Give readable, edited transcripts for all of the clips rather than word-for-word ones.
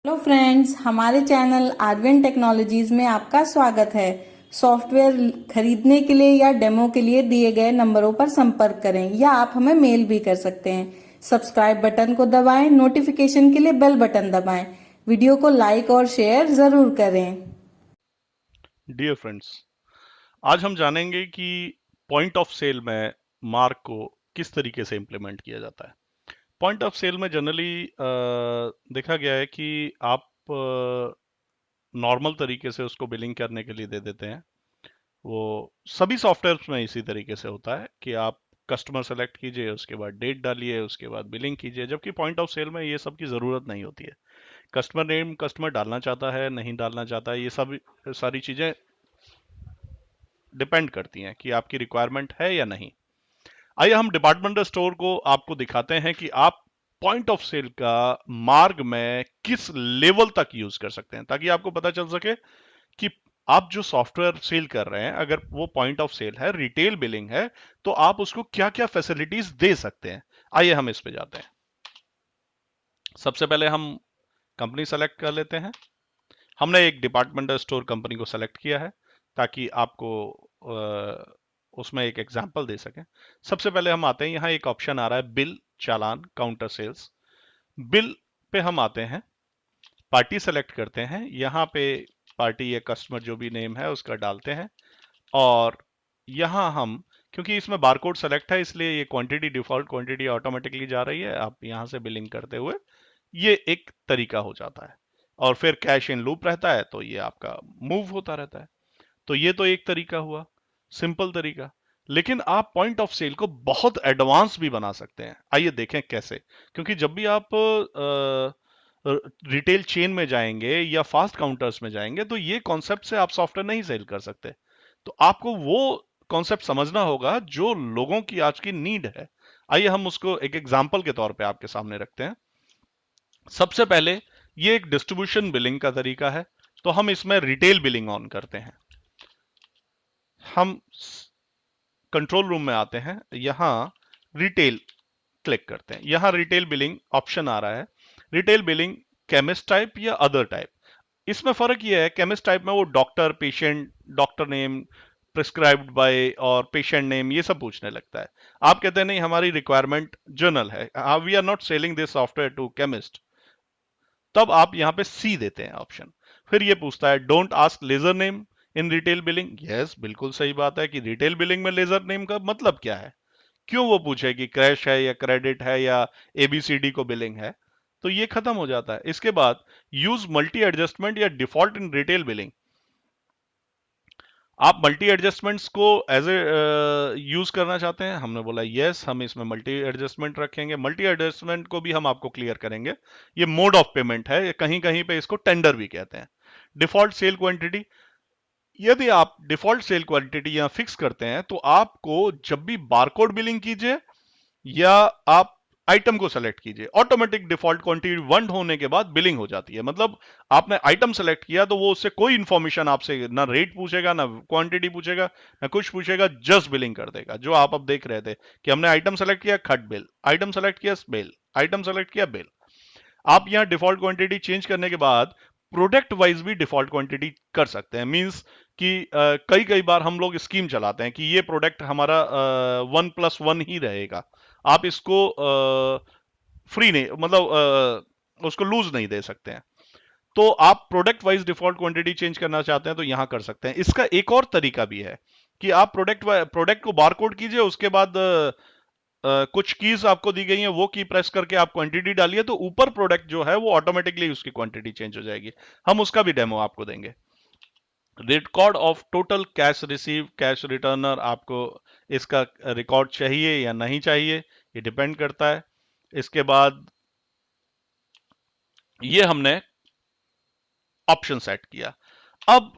Hello friends, हमारे channel Arvin technologies में आपका स्वागत है। सॉफ्टवेयर खरीदने के लिए या डेमो के लिए दिए गए नंबरों पर संपर्क करें या आप हमें मेल भी कर सकते हैं। सब्सक्राइब बटन को दबाएं, नोटिफिकेशन के लिए बेल बटन दबाएं। वीडियो को लाइक और शेयर जरूर करें। डियर फ्रेंड्स, आज हम जानेंगे कि पॉइंट ऑफ सेल में मार्क को किस तरीके से इम्प्लीमेंट किया जाता है। पॉइंट ऑफ सेल में जनरली देखा गया है कि आप नॉर्मल तरीके से उसको बिलिंग करने के लिए दे देते हैं। वो सभी सॉफ्टवेयर में इसी तरीके से होता है कि आप कस्टमर सेलेक्ट कीजिए, उसके बाद डेट डालिए, उसके बाद बिलिंग कीजिए। जबकि पॉइंट ऑफ सेल में ये सब की ज़रूरत नहीं होती है। कस्टमर नेम कस्टमर डालना चाहता है, नहीं डालना चाहता है, ये सब सारी चीज़ें डिपेंड करती हैं कि आपकी रिक्वायरमेंट है या नहीं। आइए हम डिपार्टमेंटल स्टोर को आपको दिखाते हैं कि आप पॉइंट ऑफ सेल का मार्ग में किस लेवल तक यूज कर सकते हैं, ताकि आपको पता चल सके कि आप जो सॉफ्टवेयर सेल कर रहे हैं, अगर वो पॉइंट ऑफ सेल है, रिटेल बिलिंग है, तो आप उसको क्या क्या फैसिलिटीज दे सकते हैं। आइए हम इस पे जाते हैं। सबसे पहले हम कंपनी सेलेक्ट कर लेते हैं। हमने एक डिपार्टमेंटल स्टोर कंपनी को सेलेक्ट किया है ताकि आपको उसमें एक एग्जांपल दे सकें। सबसे पहले हम आते हैं, यहाँ एक ऑप्शन आ रहा है बिल, चालान, काउंटर सेल्स। बिल पे हम आते हैं, पार्टी सेलेक्ट करते हैं, यहाँ पे पार्टी या कस्टमर जो भी नेम है उसका डालते हैं। और यहाँ हम, क्योंकि इसमें बारकोड सेलेक्ट है, इसलिए ये क्वांटिटी, डिफॉल्ट क्वांटिटी ऑटोमेटिकली जा रही है। आप यहाँ से बिलिंग करते हुए ये एक तरीका हो जाता है। और फिर कैश इन लूप रहता है, तो ये आपका मूव होता रहता है। तो ये तो एक तरीका हुआ, सिंपल तरीका। लेकिन आप पॉइंट ऑफ सेल को बहुत एडवांस भी बना सकते हैं। आइए देखें कैसे। क्योंकि जब भी आप रिटेल चेन में जाएंगे या फास्ट काउंटर्स में जाएंगे, तो ये कॉन्सेप्ट से आप सॉफ्टवेयर नहीं सेल कर सकते। तो आपको वो कॉन्सेप्ट समझना होगा जो लोगों की आज की नीड है। आइए हम उसको एक एग्जांपल के तौर पे आपके सामने रखते हैं। सबसे पहले, ये एक डिस्ट्रीब्यूशन बिलिंग का तरीका है, तो हम इसमें रिटेल बिलिंग ऑन करते हैं। हम कंट्रोल रूम में आते हैं, यहां रिटेल क्लिक करते हैं। यहां रिटेल बिलिंग ऑप्शन आ रहा है। रिटेल बिलिंग केमिस्ट टाइप या अदर टाइप, इसमें फर्क यह है, केमिस्ट टाइप में वो doctor, patient, doctor name, prescribed bye और पेशेंट नेम, ये सब पूछने लगता है। आप कहते हैं नहीं, हमारी रिक्वायरमेंट जनरल है, we are not selling this software to chemist. तब आप यहां पे सी देते हैं ऑप्शन। फिर ये पूछता है don't ask ledger name in retail billing. Yes, बिल्कुल सही बात है कि रिटेल बिलिंग में लेजर नेम का मतलब क्या है। क्यों वो पूछे कि क्रैश है या क्रेडिट है या एबीसीडी को बिलिंग है। तो ये खत्म हो जाता है। इसके बाद यूज मल्टी एडजस्टमेंट या डिफॉल्ट इन रिटेल बिलिंग। आप मल्टी एडजस्टमेंट्स को एज ए यूज करना चाहते हैं, हमने बोला यस, हम इसमें मल्टी एडजस्टमेंट रखेंगे। मल्टी एडजस्टमेंट को भी हम आपको क्लियर करेंगे। ये मोड ऑफ पेमेंट है, कहीं कहीं पे इसको टेंडर भी कहते हैं। डिफॉल्ट सेल क्वांटिटी, यदि आप डिफॉल्ट सेल क्वांटिटी यहां फिक्स करते हैं, तो आपको जब भी बारकोड बिलिंग कीजिए या आप आइटम को सेलेक्ट कीजिए, ऑटोमेटिक डिफॉल्ट क्वांटिटी 1 होने के बाद बिलिंग हो जाती है। मतलब आपने आइटम सेलेक्ट किया तो वो उससे कोई इंफॉर्मेशन आपसे ना रेट पूछेगा, ना क्वांटिटी पूछेगा, ना कुछ पूछेगा, जस्ट बिलिंग कर देगा। जो आप अब देख रहे थे कि हमने आइटम सेलेक्ट किया, खट बिल, आइटम सेलेक्ट किया, बिल, आइटम सेलेक्ट किया, बिल। आप यहां डिफॉल्ट क्वांटिटी चेंज करने के बाद प्रोडक्ट वाइज भी डिफॉल्ट क्वांटिटी कर सकते हैं। मींस कि कई कई बार हम लोग स्कीम चलाते हैं कि ये प्रोडक्ट हमारा 1+1 ही रहेगा, आप इसको फ्री नहीं, मतलब उसको लूज नहीं दे सकते हैं। तो आप product wise default quantity change करना चाहते हैं तो यहां कर सकते हैं। इसका एक और तरीका भी है कि आप प्रोडक्ट को बारकोड कीजिए, उसके बाद कुछ कीज आपको दी गई हैं, वो की प्रेस करके आप क्वांटिटी डालिए, तो ऊपर प्रोडक्ट जो है वो ऑटोमेटिकली उसकी क्वांटिटी चेंज हो जाएगी। हम उसका भी डेमो आपको देंगे। Record of total cash receive, cash returner, आपको इसका रिकॉर्ड चाहिए या नहीं चाहिए, ये डिपेंड करता है। इसके बाद ये हमने ऑप्शन सेट किया। अब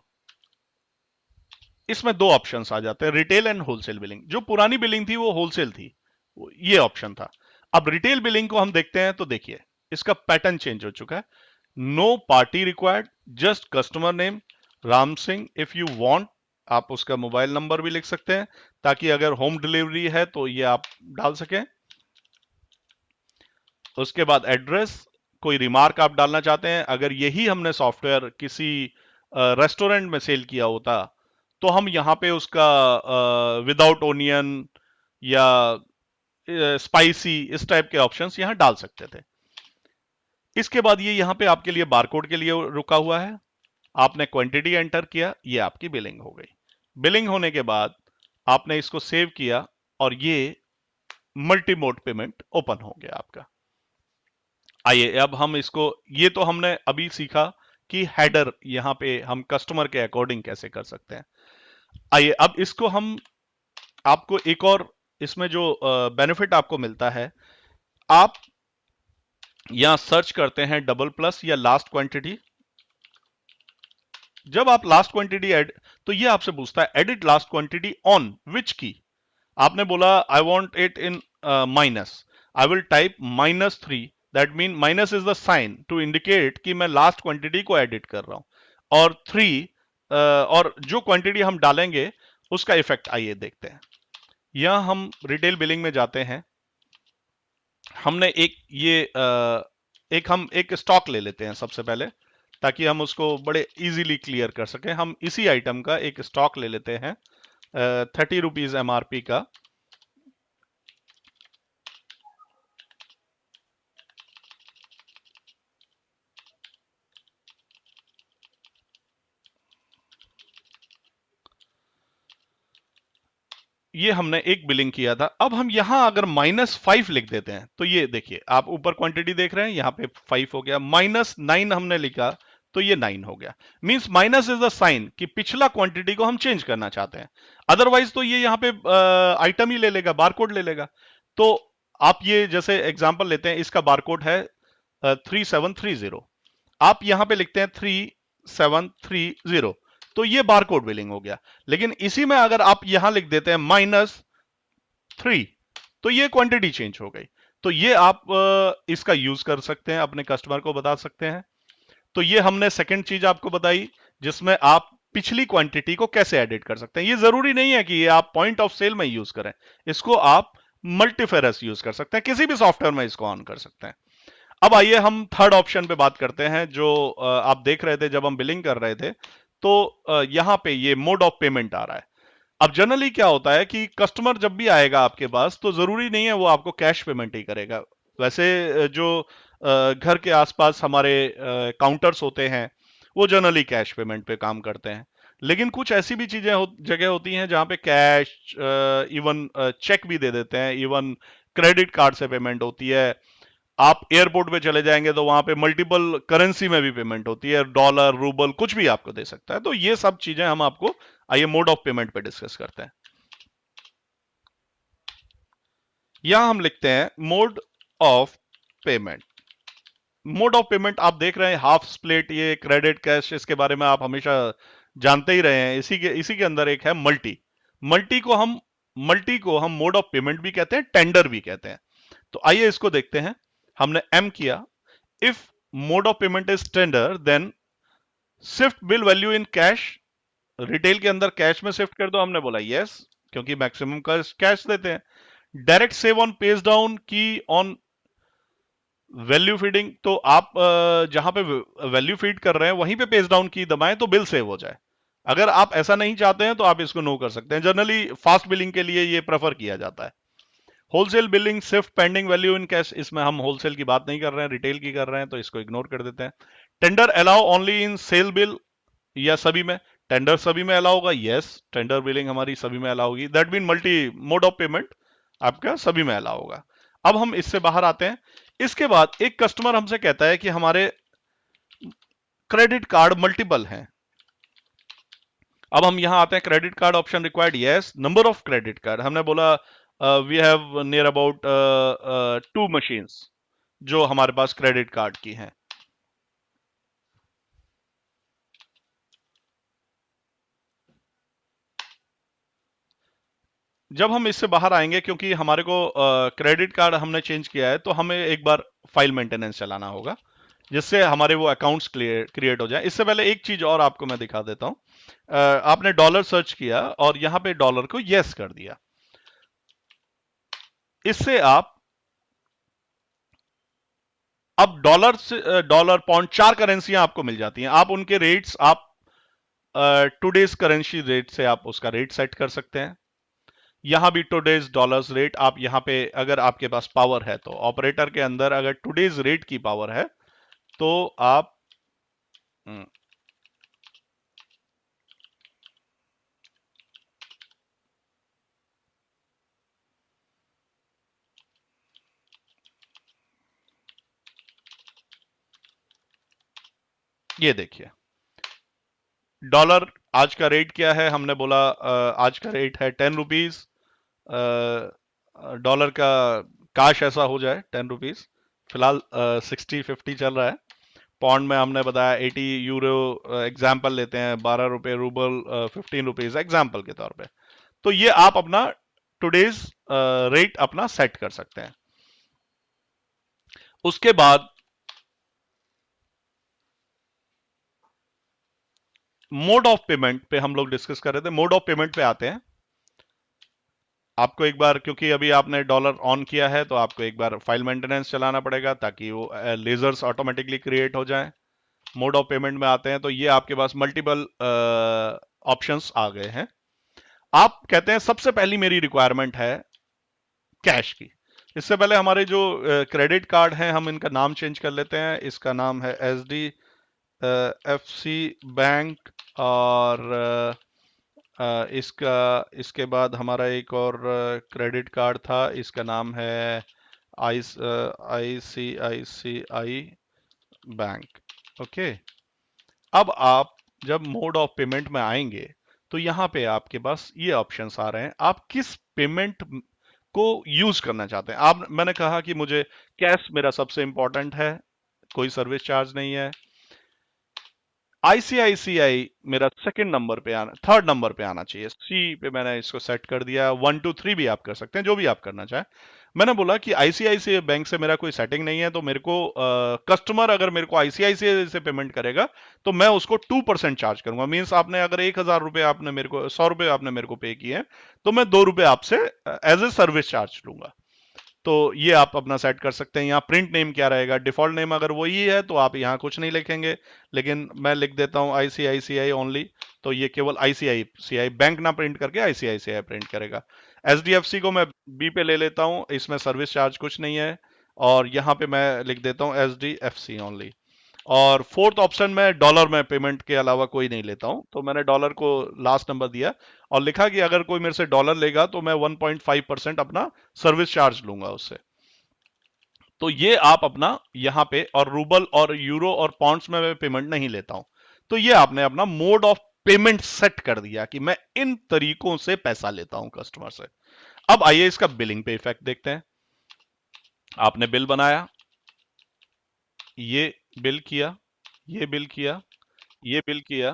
इसमें दो ऑप्शंस आ जाते हैं, रिटेल एंड होलसेल बिलिंग। जो पुरानी बिलिंग थी वो होलसेल थी, ये ऑप्शन था। अब रिटेल बिलिंग को हम देखते हैं, तो देखिए इसका पैटर्न चेंज हो चुका है। No party required, just customer name Ram Singh. If you want, आप उसका मोबाइल नंबर भी लिख सकते हैं, ताकि अगर होम डिलीवरी है तो ये आप डाल सकें। उसके बाद एड्रेस, कोई रिमार्क आप डालना चाहते हैं, अगर यही हमने सॉफ्टवेयर किसी रेस्टोरेंट में सेल किया होता तो हम यहाँ पे उसका विदाउट ओनियन या स्पाइसी इस टाइप के ऑप्शंस यहाँ डाल सकते थे। इसके बाद ये यहाँ पे आपके लिए बारकोड के लिए रुका हुआ है, आपने क्वांटिटी एंटर किया, ये आपकी बिलिंग हो गई। बिलिंग होने के बाद आपने इसको सेव किया और ये मल्टी मोड पेमेंट ओपन हो गया आपका। आइए अब हम इसको, ये तो हमने अभी सीखा कि हेडर यहां पे हम कस्टमर के अकॉर्डिंग कैसे कर सकते हैं। आइए अब इसको हम, आपको एक और इसमें जो बेनिफिट आपको मिलता है, आप यहां सर्च करते हैं डबल प्लस या लास्ट क्वांटिटी। जब आप लास्ट क्वांटिटी ऐड, तो ये आपसे पूछता है edit last quantity on which की। आपने बोला I want it in minus, I will type -3, that mean minus is the sign to indicate कि मैं लास्ट क्वांटिटी को एडिट कर रहा हूं, और 3 और जो क्वांटिटी हम डालेंगे उसका इफेक्ट आइए देखते हैं। यहां हम रिटेल बिलिंग में जाते हैं, हमने हम एक स्टॉक ले लेते हैं सबसे पहले, ताकि हम उसको बड़े इजीली क्लियर कर सकें। हम इसी आइटम का एक स्टॉक ले लेते हैं 30 रुपीज एमआरपी का। ये हमने एक बिलिंग किया था। अब हम यहां अगर -5 लिख देते हैं, तो ये देखिए आप ऊपर क्वांटिटी देख रहे हैं, यहां पे 5 हो गया। -9 हमने लिखा तो ये 9 हो गया। Means minus is the sign कि पिछला क्वांटिटी को हम चेंज करना चाहते हैं, अदरवाइज तो ये यहां पे आइटम ही ले लेगा, बारकोड ले लेगा। तो आप ये जैसे एग्जांपल लेते हैं, इसका बारकोड है 3730, आप यहां पे लिखते हैं 3730, तो ये बारकोड बिलिंग हो गया। लेकिन इसी में अगर आप यहां लिख देते हैं -3, तो ये क्वांटिटी चेंज हो गई। तो ये आप इसका यूज कर सकते हैं, अपने कस्टमर को बता सकते हैं। तो ये हमने सेकंड चीज आपको बताई, जिसमें आप पिछली क्वांटिटी को कैसे एडिट कर सकते हैं। ये जरूरी नहीं है कि ये आप पॉइंट ऑफ सेल में यूज करें, इसको आप मल्टीफेरस यूज कर सकते हैं, किसी भी सॉफ्टवेयर में इसको ऑन कर सकते हैं। अब आइए हम थर्ड ऑप्शन पे बात करते हैं, जो आप देख रहे थे जब हम बिलिंग कर रहे थे, तो यहां पे ये मोड ऑफ पेमेंट आ रहा है। अब जनरली क्या होता है कि कस्टमर जब भी आएगा आपके पास, तो जरूरी नहीं है वो आपको कैश पेमेंट ही करेगा। वैसे जो घर के आसपास हमारे काउंटर्स होते हैं, वो जनरली कैश पेमेंट पे काम करते हैं। लेकिन कुछ ऐसी भी जगह होती हैं जहां पे कैश, इवन चेक भी दे देते हैं, इवन क्रेडिट कार्ड से पेमेंट होती है। आप एयरपोर्ट पे चले जाएंगे तो वहां पे मल्टीपल करेंसी में भी पेमेंट होती है, डॉलर, रूबल, कुछ भी आपको दे सकता है। तो ये सब चीजें हम आपको, आइए मोड ऑफ पेमेंट पे डिस्कस करते हैं। यहां हम लिखते हैं mode of payment. Mode of payment आप देख रहे हैं, हाफ स्प्लिट, ये क्रेडिट, कैश, इसके बारे में आप हमेशा जानते ही रहे हैं। इसी के अंदर एक है मल्टी। मल्टी को हम मोड ऑफ पेमेंट भी कहते हैं, टेंडर भी कहते हैं। तो आइए इसको देखते हैं। हमने एम किया, if mode of payment is tender than shift bill value in cash. Retail के अंदर कैश में शिफ्ट कर दो, हमने बोला यस, क्योंकि मैक्सिमम का कैश देते हैं। Direct save on page down की ऑन वैल्यू फीडिंग, तो आप जहां पे वैल्यू फीड कर रहे हैं वहीं पे पेज डाउन की दबाएं तो बिल सेव हो जाए। अगर आप ऐसा नहीं चाहते हैं तो आप इसको नो कर सकते हैं। जनरली फास्ट बिलिंग के लिए ये प्रेफर किया जाता है। Wholesale billing shift pending value in cash, इसमें हम होलसेल की बात नहीं कर रहे हैं, रिटेल की कर रहे हैं, तो इसको इग्नोर कर देते हैं। Tender allow only in sale bill या सभी में, टेंडर सभी में अलाउ होगा, यस, टेंडर बिलिंग हमारी सभी में अलाउ होगी। That mean multi mode of payment आपका सभी में अलाउ होगा। अब हम इससे बाहर आते हैं। इसके बाद एक कस्टमर हमसे कहता है कि हमारे क्रेडिट कार्ड मल्टीपल हैं। अब हम यहां आते हैं, credit card option required, yes. Number of credit card, हमने बोला we have near about 2 machines जो हमारे पास क्रेडिट कार्ड की हैं। जब हम इससे बाहर आएंगे, क्योंकि हमारे को क्रेडिट कार्ड हमने चेंज किया है, तो हमें एक बार फाइल मेंटेनेंस चलाना होगा, जिससे हमारे वो अकाउंट्स क्रिएट हो जाए। इससे पहले एक चीज और आपको मैं दिखा देता हूं। आपने डॉलर सर्च किया और यहां पे डॉलर को यस कर दिया। इससे आप अब डॉलर से डॉलर पाउंड 4 करेंसियां आपको मिल जाती हैं, आप उनके रेट्स आप टुडेज करेंसी रेट से आप उसका रेट सेट कर सकते हैं। यहां भी टुडेज डॉलर्स रेट, आप यहां पे अगर आपके पास पावर है तो ऑपरेटर के अंदर अगर टुडेज रेट की पावर है तो आप हम्म, ये देखिए डॉलर आज का रेट क्या है, हमने बोला आज का रेट है 10 रुपीज। डॉलर का काश ऐसा हो जाए 10 रुपीज, फिलहाल 60-50 चल रहा है। पौंड में हमने बताया 80 यूरो, एग्जाम्पल लेते हैं 12 रुपए, रूबल 15 रुपीज एग्जाम्पल के तौर पे। तो ये आप अपना टुडेज रेट अपना सेट कर सकते हैं। उसके बाद मोड ऑफ पेमेंट पे हम लोग डिस्कस कर रहे थे, मोड ऑफ पेमेंट पे आते हैं। आपको एक बार, क्योंकि अभी आपने डॉलर ऑन किया है तो आपको एक बार फाइल मेंटेनेंस चलाना पड़ेगा ताकि वो लेजर्स ऑटोमेटिकली क्रिएट हो जाएं। मोड ऑफ पेमेंट में आते हैं तो ये आपके पास मल्टीपल ऑप्शंस आ गए हैं। आप कहते हैं सबसे पहली मेरी रिक्वायरमेंट है कैश की। इससे पहले हमारे जो क्रेडिट कार्ड हैं हम इनका नाम चेंज कर लेते हैं। इसका नाम है H D F C bank, और इसका इसके बाद हमारा एक और क्रेडिट कार्ड था, इसका नाम है ICICI बैंक। ओके, अब आप जब मोड ऑफ पेमेंट में आएंगे तो यहां पे आपके पास ये ऑप्शंस आ रहे हैं, आप किस पेमेंट को यूज करना चाहते हैं। आप, मैंने कहा कि मुझे कैश मेरा सबसे इंपॉर्टेंट है, कोई सर्विस चार्ज नहीं है। आईसीआईसीआई मेरा सेकंड नंबर पे आना, थर्ड नंबर पे आना चाहिए, सी पे मैंने इसको सेट कर दिया। 1 2 3 भी आप कर सकते हैं, जो भी आप करना चाहें। मैंने बोला कि आईसीआईसीआई बैंक से मेरा कोई सेटिंग नहीं है, तो मेरे को कस्टमर अगर मेरे को आईसीआईसीआई से पेमेंट करेगा तो मैं उसको 2% चार्ज करूंगा। मीन्स आपने अगर 1,000 रुपए आपने मेरे को 100 रुपए आपने मेरे को पे किए हैं तो मैं 2 रुपए आपसे एज ए सर्विस चार्ज लूंगा। तो ये आप अपना सेट कर सकते हैं। यहाँ प्रिंट नेम क्या रहेगा, डिफॉल्ट नेम अगर वही है तो आप यहाँ कुछ नहीं लिखेंगे, लेकिन मैं लिख देता हूँ आईसीआईसीआई ओनली, तो ये केवल आईसीआईसीआई बैंक ना प्रिंट करके आईसीआईसीआई प्रिंट करेगा। एचडीएफसी को मैं बी पे ले लेता हूँ, इसमें सर्विस चार्ज कुछ नहीं है, और यहाँ पे मैं लिख देता हूँ एचडीएफसी ओनली। और फोर्थ ऑप्शन में डॉलर में पेमेंट के अलावा कोई नहीं लेता हूं, तो मैंने डॉलर को लास्ट नंबर दिया और लिखा कि अगर कोई मेरे से डॉलर लेगा तो मैं 1.5% अपना सर्विस चार्ज लूंगा उससे। तो ये आप अपना यहां पे, और रूबल और यूरो और पाउंड्स में मैं पेमेंट नहीं लेता हूं। तो ये आपने अपना मोड ऑफ पेमेंट सेट कर दिया कि मैं इन तरीकों से पैसा लेता हूं कस्टमर से। अब आइए इसका बिलिंग पे इफेक्ट देखते हैं। आपने बिल बनाया, ये बिल किया, ये बिल किया, ये बिल किया,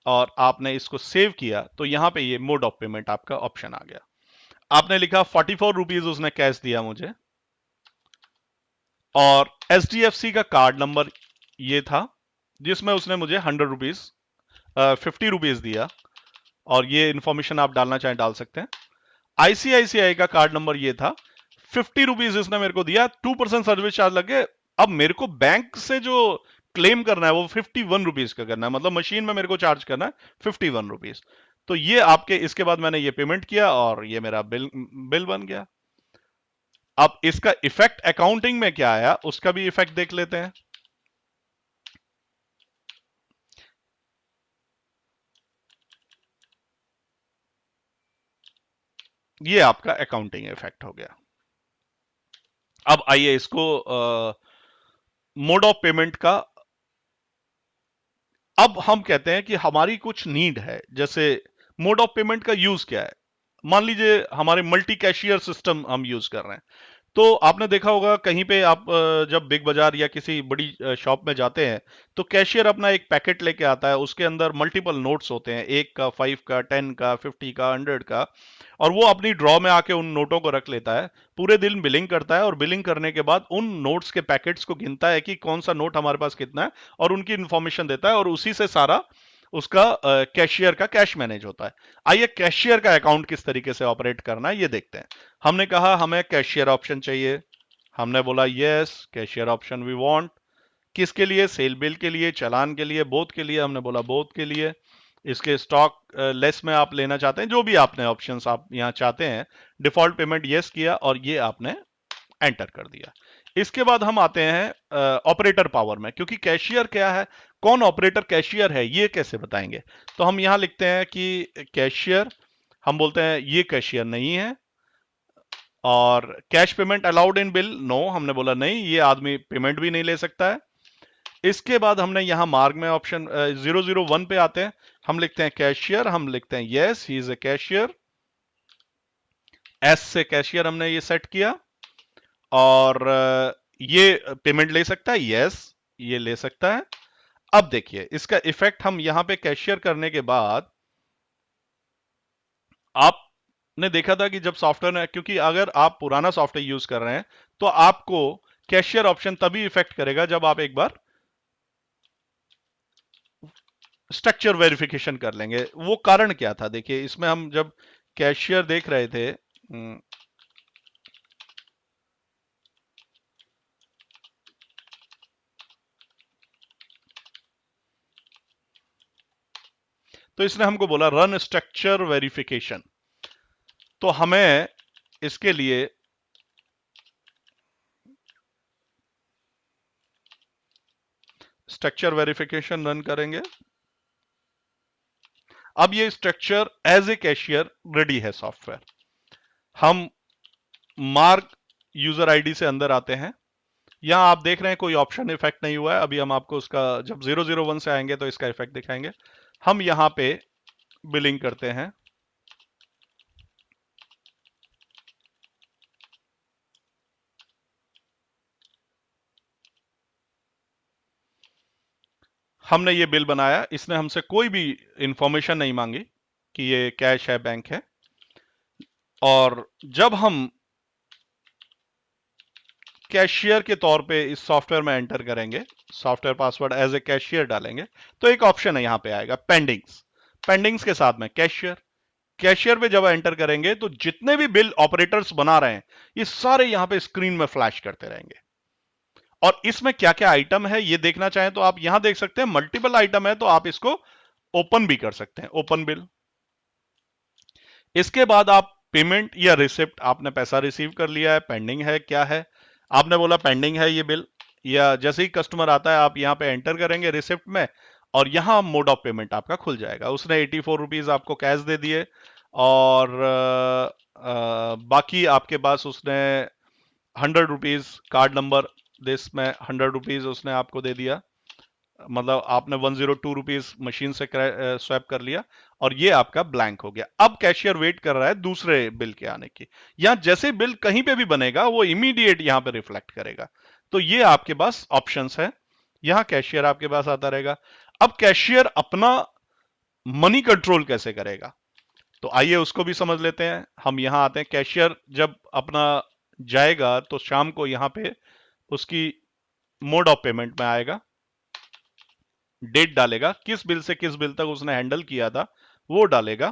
और आपने इसको सेव किया, तो यहां पे ये मोड ऑफ पेमेंट आपका ऑप्शन आ गया। आपने लिखा 44 रुपीज उसने कैश दिया मुझे, और एचडीएफसी का कार्ड नंबर ये था जिसमें उसने मुझे 100 रुपीज 50 रुपीज दिया, और ये इंफॉर्मेशन आप डालना चाहें डाल सकते हैं। आईसीआईसीआई का कार्ड नंबर ये था, 50 रुपीज इसने मेरे को दिया, 2% सर्विस चार्ज लगे। अब मेरे को बैंक से जो क्लेम करना है वो 51 रुपीज का करना है, मतलब मशीन में मेरे को चार्ज करना है 51 रुपीज। तो ये आपके, इसके बाद मैंने ये पेमेंट किया और ये मेरा बिल बिल बन गया। अब इसका इफेक्ट अकाउंटिंग में क्या आया उसका भी इफेक्ट देख लेते हैं। ये आपका अकाउंटिंग इफेक्ट हो गया। अब आइए इसको मोड ऑफ पेमेंट का, अब हम कहते हैं कि हमारी कुछ नीड है, जैसे मोड ऑफ पेमेंट का यूज क्या है। मान लीजिए हमारे मल्टी कैशियर सिस्टम हम यूज कर रहे हैं, तो आपने देखा होगा कहीं पे आप जब बिग बाजार या किसी बड़ी शॉप में जाते हैं तो कैशियर अपना एक पैकेट लेके आता है, उसके अंदर मल्टीपल नोट्स होते हैं, 1 का, 5 का, 10 का, 50 का, 100 का, और वो अपनी ड्रॉ में आके उन नोटों को रख लेता है। पूरे दिन बिलिंग करता है, और बिलिंग करने के बाद उन नोट्स के पैकेट्स को गिनता है कि कौन सा नोट हमारे पास कितना है, और उनकी इंफॉर्मेशन देता है, और उसी से सारा उसका कैशियर का कैश मैनेज होता है। आइए कैशियर का अकाउंट किस तरीके से ऑपरेट करना है ये देखते हैं। हमने कहा हमें कैशियर ऑप्शन चाहिए, हमने बोला yes, cashier option we want. किसके लिए? सेल बिल के लिए, चालान के लिए, बोथ के लिए। हमने बोला बोथ के लिए। इसके स्टॉक लेस में आप लेना चाहते हैं, जो भी आपने ऑप्शंस आप यहां चाहते हैं। डिफॉल्ट पेमेंट यस किया और ये आपने एंटर कर दिया। इसके बाद हम आते हैं ऑपरेटर पावर में, क्योंकि कैशियर क्या है, कौन ऑपरेटर कैशियर है, ये कैसे बताएंगे। तो हम यहां लिखते हैं कि कैशियर, हम बोलते हैं ये कैशियर नहीं है। और cash payment allowed in bill, no, हमने बोला नहीं, ये आदमी पेमेंट भी नहीं ले सकता है। इसके बाद हमने यहां मार्क में ऑप्शन 001 पे आते हैं। हम लिखते हैं कैशियर, हम लिखते हैं yes he is a cashier. S से कैशियर हमने ये सेट किया। और ये पेमेंट ले सकता है, यस ये ले सकता है। अब देखिए इसका इफेक्ट हम यहां पे कैशियर करने के बाद, आपने देखा था कि जब सॉफ्टवेयर में, क्योंकि अगर आप पुराना सॉफ्टवेयर यूज कर रहे हैं तो आपको कैशियर ऑप्शन तभी इफेक्ट करेगा जब आप एक बार स्ट्रक्चर वेरिफिकेशन कर लेंगे। वो कारण क्या था, देखिए इसमें हम जब कैशियर देख रहे थे, तो इसने हमको बोला रन स्ट्रक्चर वेरिफिकेशन। तो हमें इसके लिए स्ट्रक्चर वेरिफिकेशन रन करेंगे। अब ये structure as a cashier ready है सॉफ्टवेयर। हम मार्क यूजर आईडी से अंदर आते हैं। यहां आप देख रहे हैं कोई ऑप्शन इफेक्ट नहीं हुआ है। अभी हम आपको उसका, जब 001 से आएंगे तो इसका इफेक्ट दिखाएंगे। हम यहां पे बिलिंग करते हैं। हमने ये बिल बनाया, इसने हमसे कोई भी इंफॉर्मेशन नहीं मांगी कि ये कैश है, बैंक है। और जब हम कैशियर के तौर पे इस सॉफ्टवेयर में एंटर करेंगे, software password as a cashier डालेंगे, तो एक ऑप्शन है यहां पे आएगा पेंडिंग्स। पेंडिंग्स के साथ में कैशियर। कैशियर पे जब एंटर करेंगे तो जितने भी बिल ऑपरेटर्स बना रहे हैं ये सारे यहां पे स्क्रीन में फ्लैश करते रहेंगे। और इसमें क्या क्या आइटम है ये देखना चाहें तो आप यहां देख सकते हैं, मल्टीपल आइटम है, तो आप इसको ओपन भी कर सकते हैं, ओपन बिल। इसके बाद आप पेमेंट या रिसिप्ट, आपने पैसा रिसीव कर लिया है, पेंडिंग है, क्या है, आपने बोला पेंडिंग है ये बिल, या जैसे ही कस्टमर आता है आप यहां पे एंटर करेंगे रिसिप्ट में, और यहां मोड ऑफ पेमेंट आपका खुल जाएगा। उसने 84 रुपीज आपको कैश दे दिए, और बाकी आपके पास उसने 100 रुपीज कार्ड नंबर, दिस में 100 रुपीज उसने आपको दे दिया। मतलब आपने 102 रुपीज मशीन से स्वैप कर लिया और ये आपका ब्लैंक हो गया। अब कैशियर वेट कर रहा है दूसरे बिल के आने की। यहां जैसे बिल कहीं पे भी बनेगा वो इमीडिएट यहां पे रिफ्लेक्ट करेगा। तो ये आपके पास ऑप्शंस है, यहां कैशियर आपके पास आता रहेगा। अब कैशियर अपना मनी कंट्रोल कैसे करेगा, तो आइए उसको भी समझ लेते हैं। हम यहां आते हैं, कैशियर जब अपना जाएगा तो शाम को यहां पे उसकी मोड ऑफ पेमेंट में आएगा, डेट डालेगा, किस बिल से किस बिल तक उसने हैंडल किया था वो डालेगा,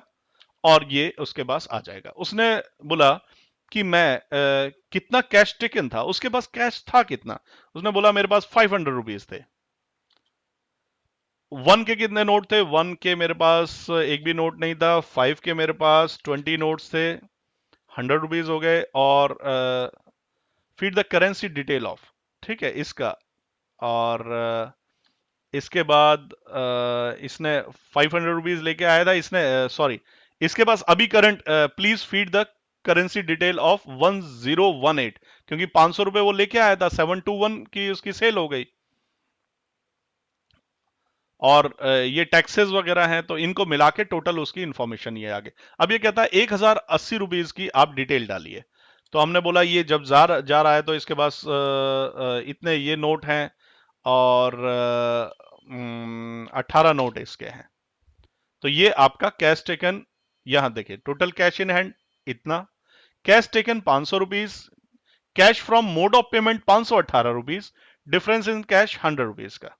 और ये उसके पास आ जाएगा। उसने बोला कि मैं कितना कैश टेकन था, उसके पास कैश था कितना, उसने बोला मेरे पास 500 रुपीज थे। 1 के कितने नोट थे, 1 के मेरे पास एक भी नोट नहीं था। 5 के मेरे पास 20 नोट्स थे, 100 रुपीज हो गए। और feed the currency detail of, ठीक है इसका। और इसके बाद इसने 500 रुपीज लेके आया था, इसने सॉरी, इसके पास अभी current, please feed the currency detail of 1018, क्योंकि 500 रुपए वो लेके आया था, 721 की उसकी सेल हो गई। और ये टैक्सेस वगैरह हैं तो इनको मिला के टोटल उसकी इंफॉर्मेशन ये आगे। अब ये कहता है 1080 रुपीज की आप डिटेल डालिए। तो हमने बोला ये जब जा रहा है तो इसके पास इतने ये नोट हैं, और 18 नोट इसके हैं। तो ये आपका कैश टेकन, यहां देखिए टोटल कैश इन हैंड इतना, cash taken 500 rupees, cash from mode of payment 518 rupees, difference in cash 100 rupees का।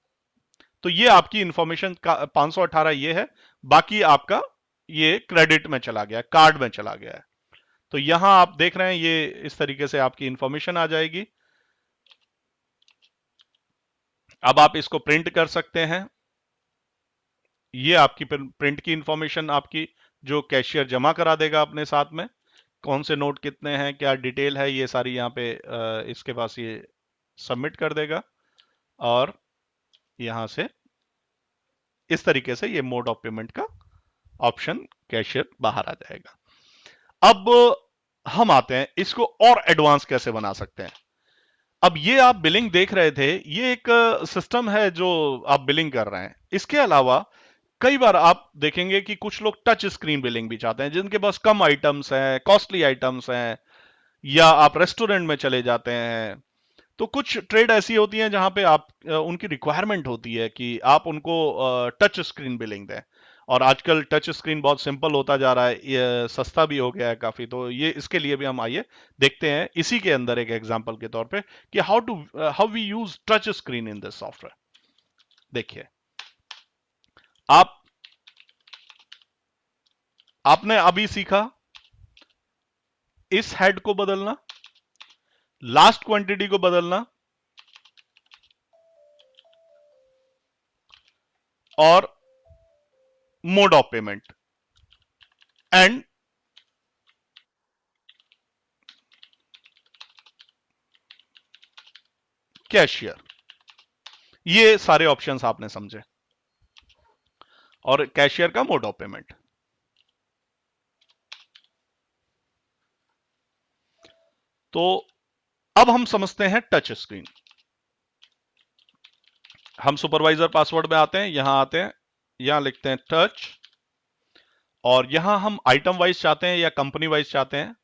तो ये आपकी इंफॉर्मेशन का 518 ये है, बाकी आपका ये क्रेडिट में चला गया, कार्ड में चला गया है। तो यहां आप देख रहे हैं ये इस तरीके से आपकी इंफॉर्मेशन आ जाएगी। अब आप इसको प्रिंट कर सकते हैं। ये आपकी प्रिंट की इंफॉर्मेशन आपकी जो कैशियर जमा करा देगा अपने साथ में, कौन से नोट कितने हैं, क्या डिटेल है, ये सारी यहाँ पे इसके पास ये सबमिट कर देगा। और यहां से इस तरीके से ये मोड ऑफ पेमेंट का ऑप्शन कैशियर बाहर आ जाएगा। अब हम आते हैं इसको और एडवांस कैसे बना सकते हैं। अब ये आप बिलिंग देख रहे थे, ये एक सिस्टम है जो आप बिलिंग कर रहे हैं। इसके अलावा कई बार आप देखेंगे कि कुछ लोग टच स्क्रीन बिलिंग भी चाहते हैं, जिनके पास कम आइटम्स हैं, कॉस्टली आइटम्स हैं, या आप रेस्टोरेंट में चले जाते हैं। तो कुछ ट्रेड ऐसी होती हैं जहां पे आप उनकी रिक्वायरमेंट होती है कि आप उनको टच स्क्रीन बिलिंग दें। और आजकल टच स्क्रीन बहुत सिंपल होता जा रहा है, ये सस्ता भी हो गया है काफी। तो ये इसके लिए भी हम आइए देखते हैं इसी के अंदर एक एग्जांपल के तौर पे कि how we use touch screen in this software. देखिए, आप आपने अभी सीखा इस हेड को बदलना, लास्ट क्वांटिटी को बदलना, और mode of payment and cashier. ये सारे ऑप्शंस आपने समझे, और कैशियर का मोड ऑफ पेमेंट। तो अब हम समझते हैं टच स्क्रीन। हम सुपरवाइजर पासवर्ड में आते हैं, यहां आते हैं, यहां लिखते हैं टच, और यहां हम आइटम वाइज चाहते हैं या कंपनी वाइज चाहते हैं।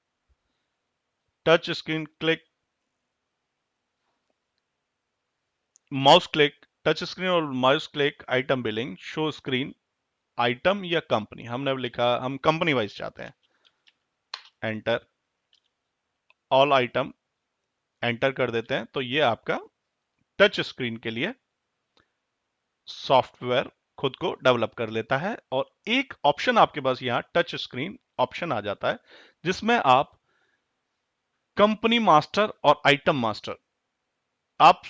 Touch screen click, mouse click, touch screen और mouse click, item billing, show screen, item या कंपनी। हमने अब लिखा हम कंपनी वाइज चाहते हैं। एंटर, ऑल आइटम एंटर कर देते हैं, तो ये आपका टच स्क्रीन के लिए सॉफ्टवेयर खुद को डेवलप कर लेता है। और एक ऑप्शन आपके पास यहां टच स्क्रीन ऑप्शन आ जाता है, जिसमें आप कंपनी मास्टर और आइटम मास्टर, आप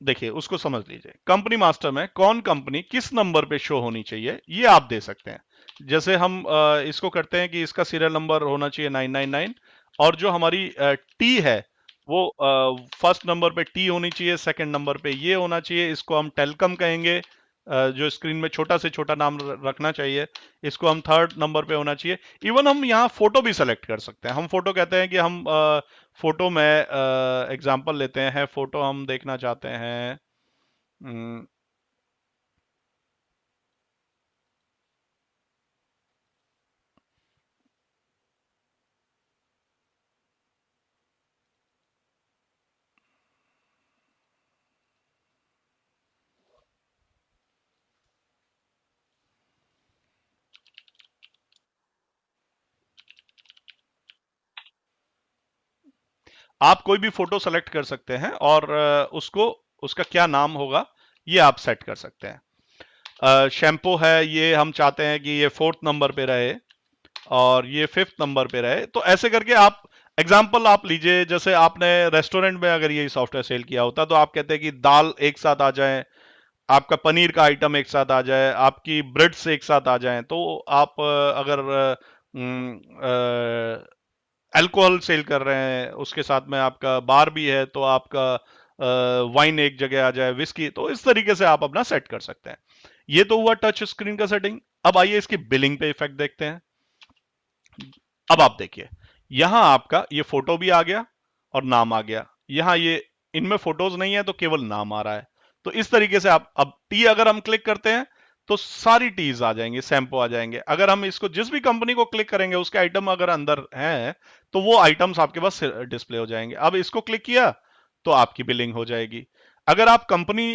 देखिए उसको समझ लीजिए। कंपनी मास्टर में कौन कंपनी किस नंबर पे शो होनी चाहिए ये आप दे सकते हैं। जैसे हम इसको करते हैं कि इसका सीरियल नंबर होना चाहिए 999, और जो हमारी टी है वो फर्स्ट नंबर पे टी होनी चाहिए, सेकंड नंबर पे ये होना चाहिए। इसको हम टेलकम कहेंगे, जो स्क्रीन में छोटा से छोटा नाम रखना चाहिए। इसको हम थर्ड नंबर पे होना चाहिए। इवन हम यहाँ फोटो भी सेलेक्ट कर सकते हैं। हम फोटो कहते हैं कि हम फोटो में एग्जांपल लेते हैं, फोटो हम देखना चाहते हैं। हम्म, आप कोई भी फोटो सेलेक्ट कर सकते हैं, और उसको उसका क्या नाम होगा ये आप सेट कर सकते हैं। शैम्पू है, ये हम चाहते हैं कि ये फोर्थ नंबर पे रहे और ये फिफ्थ नंबर पे रहे। तो ऐसे करके आप एग्जाम्पल आप लीजिए। जैसे आपने रेस्टोरेंट में अगर ये सॉफ्टवेयर सेल किया होता तो आप कहते हैं कि दाल एक साथ आ जाए, आपका पनीर का आइटम एक साथ आ जाए, आपकी ब्रेड्स एक साथ आ जाएं। तो आप अगर अल्कोहल सेल कर रहे हैं, उसके साथ में आपका बार भी है, तो आपका वाइन एक जगह आ जाए, विस्की। तो इस तरीके से आप अपना सेट कर सकते हैं। ये तो हुआ टच स्क्रीन का सेटिंग। अब आइए इसकी बिलिंग पे इफेक्ट देखते हैं। अब आप देखिए, यहां आपका ये फोटो भी आ गया और नाम आ गया। यहां ये इनमें फोटोज नहीं है तो केवल नाम आ रहा है। तो इस तरीके से आप अब टी अगर हम क्लिक करते हैं तो सारी टीज आ जाएंगे, शैम्पू आ जाएंगे। अगर हम इसको जिस भी कंपनी को क्लिक करेंगे उसके आइटम अगर अंदर हैं तो वो आइटम्स आपके पास डिस्प्ले हो जाएंगे। अब इसको क्लिक किया तो आपकी बिलिंग हो जाएगी। अगर आप कंपनी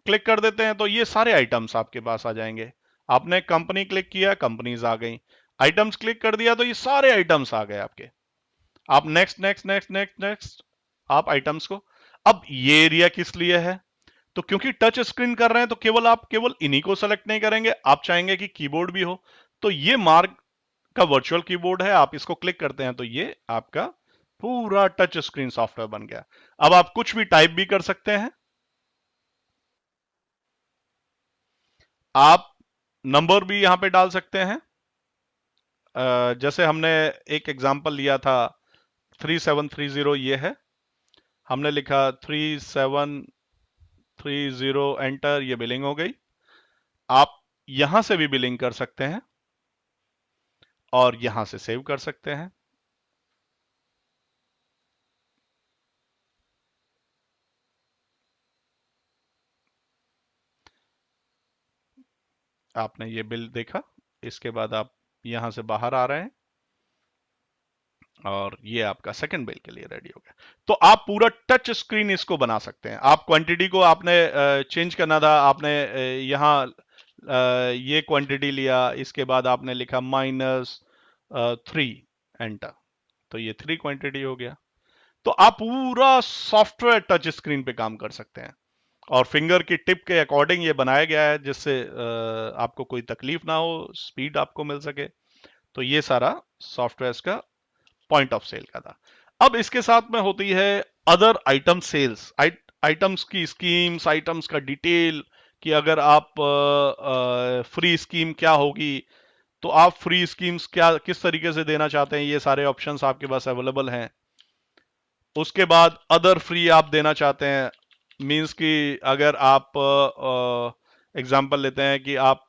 क्लिक कर देते हैं तो ये सारे आइटम्स आपके पास आ जाएंगे। आपने कंपनी क्लिक किया, कंपनीज आ गई। आइटम्स क्लिक कर दिया तो ये सारे आइटम्स आ गए आपके। आप next next next next next, आप आइटम्स को। अब ये एरिया किस लिए है? तो क्योंकि टच स्क्रीन कर रहे हैं तो केवल आप केवल इन्हीं को सेलेक्ट नहीं करेंगे, आप चाहेंगे कि कीबोर्ड भी हो। तो ये मार्क का वर्चुअल कीबोर्ड है, आप इसको क्लिक करते हैं तो ये आपका पूरा टच स्क्रीन सॉफ्टवेयर बन गया। अब आप कुछ भी टाइप भी कर सकते हैं। आप नंबर भी यहां पे डाल सकते हैं। जैसे हमने एक एग्जांपल लिया था 3730, ये है, हमने लिखा 3730 एंटर, ये बिलिंग हो गई। आप यहां से भी बिलिंग कर सकते हैं और यहां से सेव कर सकते हैं। आपने ये बिल देखा, इसके बाद आप यहां से बाहर आ रहे हैं और ये आपका सेकंड बिल के लिए रेडी हो गया। तो आप पूरा टच स्क्रीन इसको बना सकते हैं। आप क्वांटिटी को आपने चेंज करना था, आपने यहाँ ये क्वांटिटी लिया, इसके बाद आपने लिखा -3 एंटर, तो ये 3 क्वांटिटी हो गया। तो आप पूरा सॉफ्टवेयर टच स्क्रीन पे काम कर सकते हैं और फिंगर की टिप के अकॉर्डिंग ये बनाया गया है, जिससे आपको कोई तकलीफ ना हो, स्पीड आपको मिल सके। तो ये सारा सॉफ्टवेयर का पॉइंट ऑफ सेल का था। अब इसके साथ में होती है अदर आइटम सेल्स, आइटम्स की स्कीम्स, आइटम्स का डिटेल, कि अगर आप फ्री स्कीम क्या होगी, तो आप फ्री स्कीम्स क्या किस तरीके से देना चाहते हैं, ये सारे ऑप्शंस आपके पास अवेलेबल हैं। उसके बाद अदर फ्री आप देना चाहते हैं, मींस कि अगर आप एग्जांपल लेते हैं कि आप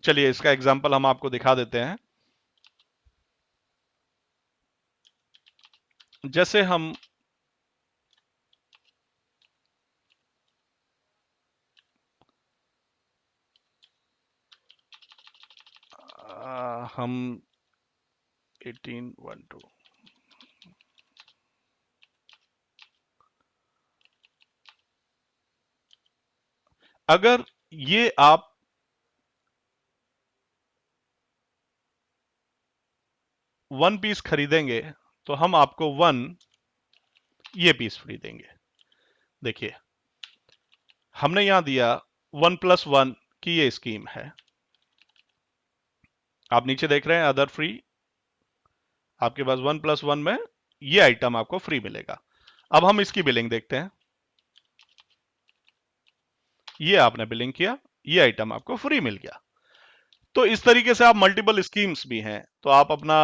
चलिए इसका एग्जांपल हम आपको दिखा देते हैं। जैसे हम हम 1812, अगर ये आप वन पीस खरीदेंगे तो हम आपको ये पीस फ्री देंगे। देखिए हमने यहां दिया 1+1 की ये स्कीम है, आप नीचे देख रहे हैं अदर फ्री, आपके पास 1+1 में ये आइटम आपको फ्री मिलेगा। अब हम इसकी बिलिंग देखते हैं। ये आपने बिलिंग किया, ये आइटम आपको फ्री मिल गया। तो इस तरीके से आप मल्टीपल स्कीम्स भी हैं, तो आप अपना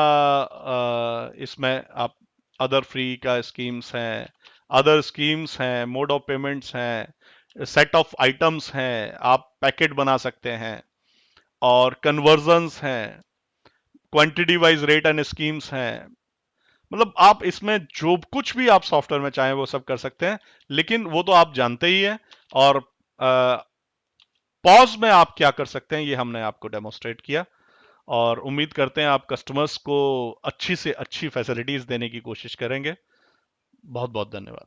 इसमें आप अदर फ्री का स्कीम्स हैं, अदर स्कीम्स हैं, मोड ऑफ पेमेंट्स हैं, सेट ऑफ आइटम्स हैं, आप पैकेट बना सकते हैं, और कन्वर्जन्स हैं, quantity wise rate and schemes हैं। मतलब आप इसमें जो कुछ भी आप सॉफ्टवेयर में चाहें वो सब कर सकते हैं, लेकिन वो तो आप जानते ही हैं। और पॉज में आप क्या कर सकते हैं ये हमने आपको डेमोस्ट्रेट किया, और उम्मीद करते हैं आप कस्टमर्स को अच्छी से अच्छी फैसिलिटीज देने की कोशिश करेंगे। बहुत बहुत धन्यवाद।